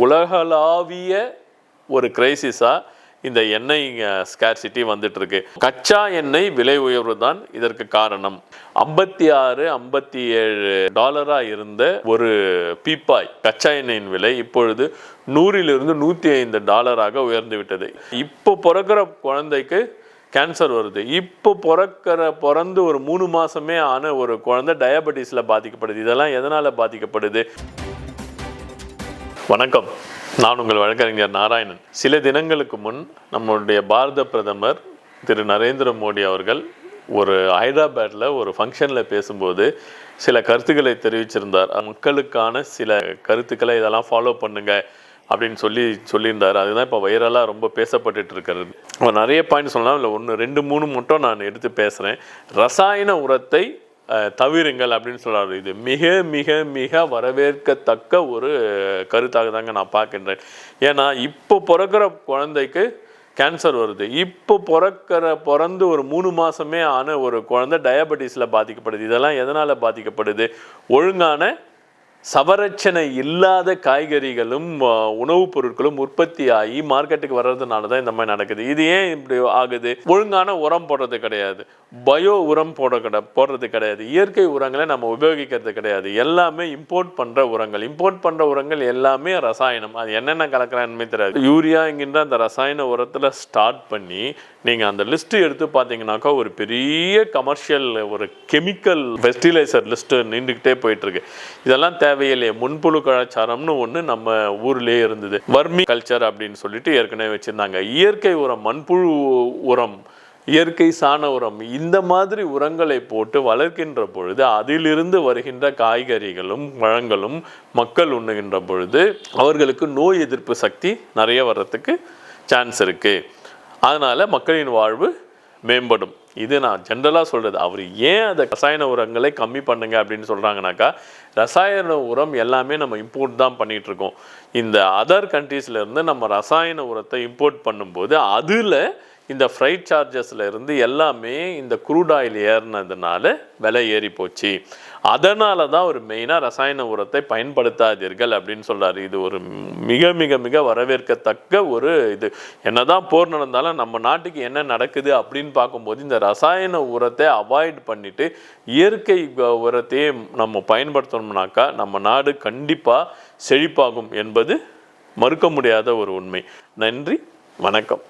உலகளாவிய ஒரு கிரைசிஸாக இந்த எண்ணெய் ஸ்கேர்சிட்டி வந்துட்டு இருக்கு. கச்சா எண்ணெய் விலை உயர்வு தான் இதற்கு காரணம். 56-57 இருந்த ஒரு பீப்பாய் கச்சா எண்ணெயின் விலை இப்பொழுது 100 $105 உயர்ந்து விட்டது. இப்போ பிறக்கிற குழந்தைக்கு கேன்சர் வருது. இப்போ பிறந்து ஒரு 3 மாசமே ஆன ஒரு குழந்தை டயபெட்டிஸில் பாதிக்கப்படுது. இதெல்லாம் எதனால் பாதிக்கப்படுது? வணக்கம், நான் உங்கள் வழக்கறிஞர் நாராயணன். சில தினங்களுக்கு முன் நம்முடைய பாரத பிரதமர் திரு நரேந்திர மோடி அவர்கள் ஒரு ஹைதராபாத்தில் ஒரு ஃபங்க்ஷனில் பேசும்போது சில கருத்துக்களை தெரிவிச்சிருந்தார். மக்களுக்கான சில கருத்துக்களை இதெல்லாம் ஃபாலோ பண்ணுங்க அப்படின்னு சொல்லியிருந்தார். அதுதான் இப்போ வைரலாக ரொம்ப பேசப்பட்டுட்டு இருக்கிறது. நிறைய பாயிண்ட் சொல்லலாம், இல்லை 1, 2, 3 மட்டும் நான் எடுத்து பேசுகிறேன். ரசாயன உரத்தை தவிருங்கள் அப்படின்னு சொல்கிறாரு. இது மிக மிக மிக வரவேற்கத்தக்க ஒரு கருத்தாக தாங்க நான் பார்க்கின்றேன். ஏன்னா இப்போ பிறக்கிற குழந்தைக்கு கேன்சர் வருது. இப்போ பிறந்து ஒரு 3 மாசமே ஆன ஒரு குழந்தை டயபெட்டிஸில் பாதிக்கப்படுது. இதெல்லாம் எதனால் பாதிக்கப்படுது? ஒழுங்கான சவரட்சணை இல்லாத காய்கறிகளும் உணவுப் பொருட்களும் உற்பத்தி ஆகி மார்க்கெட்டுக்கு வர்றதுனால தான் இந்த மாதிரி நடக்குது. இது ஏன் இப்படி ஆகுது? ஒழுங்கான உரம் போடுறது கிடையாது, பயோ உரம் போடுறது கிடையாது, இயற்கை உரங்களை நம்ம உபயோகிக்கிறது கிடையாது. எல்லாமே இம்போர்ட் பண்ணுற உரங்கள் எல்லாமே ரசாயனம். அது என்னென்ன கலக்கிறான்னு தெரியாது. யூரியா என்கின்ற அந்த ரசாயன உரத்தில் ஸ்டார்ட் பண்ணி நீங்கள் அந்த லிஸ்ட்டு எடுத்து பார்த்தீங்கன்னாக்கா ஒரு பெரிய கமர்ஷியல் ஒரு கெமிக்கல் ஃபெர்டிலைசர் லிஸ்ட்டு நின்றுக்கிட்டே போயிட்டுருக்கு. இதெல்லாம் தேவையில்லையே. முன்புழு கலாச்சாரம்னு ஒன்று நம்ம ஊர்லேயே இருந்தது. வர்மி கல்ச்சர் அப்படின்னு சொல்லிட்டு ஏற்கனவே வச்சுருந்தாங்க. இயற்கை உரம், மண்புழு உரம், இயற்கை சாண உரம், இந்த மாதிரி உரங்களை போட்டு வளர்க்கின்ற பொழுது அதிலிருந்து வருகின்ற காய்கறிகளும் பழங்களும் மக்கள் உண்ணுகின்ற பொழுது அவர்களுக்கு நோய் எதிர்ப்பு சக்தி நிறைய வர்றதுக்கு சான்ஸ் இருக்குது. அதனால் மக்களின் வாழ்வு மேம்படும். இது நான் ஜென்ரலாக சொல்கிறது. அவர் ஏன் அந்த ரசாயன உரங்களை கம்மி பண்ணுங்க அப்படின்னு சொல்கிறாங்கனாக்கா, ரசாயன உரம் எல்லாமே நம்ம இம்போர்ட் தான் பண்ணிகிட்ருக்கோம். இந்த அதர் கண்ட்ரீஸ்லேருந்து நம்ம ரசாயன உரத்தை இம்போர்ட் பண்ணும்போது அதில் இந்த ஃப்ரைட் சார்ஜஸில் இருந்து எல்லாமே இந்த க்ரூட் ஆயில் ஏறினதுனால விலை ஏறி போச்சு. அதனால தான் ஒரு மெயினாக ரசாயன உரத்தை பயன்படுத்தாதீர்கள் அப்படின்னு சொல்கிறார். இது ஒரு மிக மிக மிக வரவேற்கத்தக்க ஒரு இது. என்னதான் போர் நடந்தாலும் நம்ம நாட்டுக்கு என்ன நடக்குது அப்படின்னு பார்க்கும்போது இந்த ரசாயன உரத்தை அவாய்ட் பண்ணிட்டு இயற்கை உரத்தையே நம்ம பயன்படுத்தணும்னாக்கா நம்ம நாடு கண்டிப்பாக செழிப்பாகும் என்பது மறுக்க முடியாத ஒரு உண்மை. நன்றி, வணக்கம்.